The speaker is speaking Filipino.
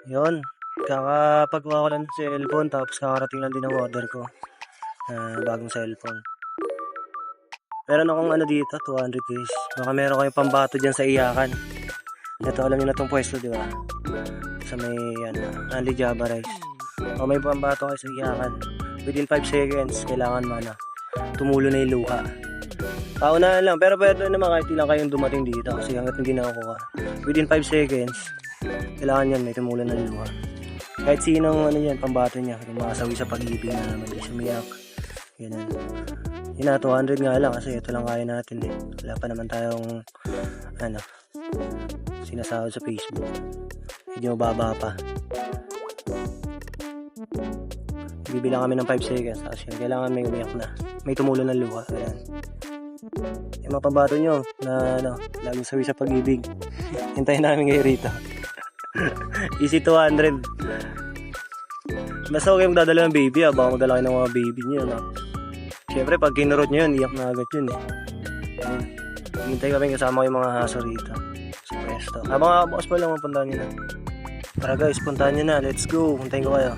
Yun, kakapagawa ko lang ng cellphone tapos kakarating lang din ang order ko. Bagong cellphone. Meron akong ano dito, 200 days. Baka meron kayong pambato dyan sa iyakan. Ito, alam niyo na itong pwesto, di ba? Sa may, Anli Java Rice. O may pambato kayo sa iyakan. Within 5 seconds, kailangan mo tumulo na yung luha. Paunahan lang, pero pwede naman kahit ilang kayong dumating dito kasi hanggat hindi nakukuha. Within 5 seconds, kailangan yan, may tumulo na luha. Kahit sinong pambato niya, yung masawi sa pag-ibig na naman, hindi sumiyak. Ganun. Yun na, 200 nga lang kasi ito lang kaya natin eh. Wala pa naman tayong, sinasahod sa Facebook. Medyo mababa pa. Bibilang kami ng 5 seconds kasi kailangan may umiyak na. May tumulo ng luha. Ayan. Yung mga pambato nyo na laging sawi sa pag-ibig. Hintayin namin kayo rito. Easy 200. Basta huwag kayong dadala ng baby baka magdala kayo ng mga baby nyo Siyempre pag kinurot nyo yun, iyak na agad yun Hintay kami kasama yung mga haso rito sa pwesto. Habang bukas pa lang mapuntahan nyo na. Tara guys, puntahan nyo na. Let's go. Puntahin ko kayo.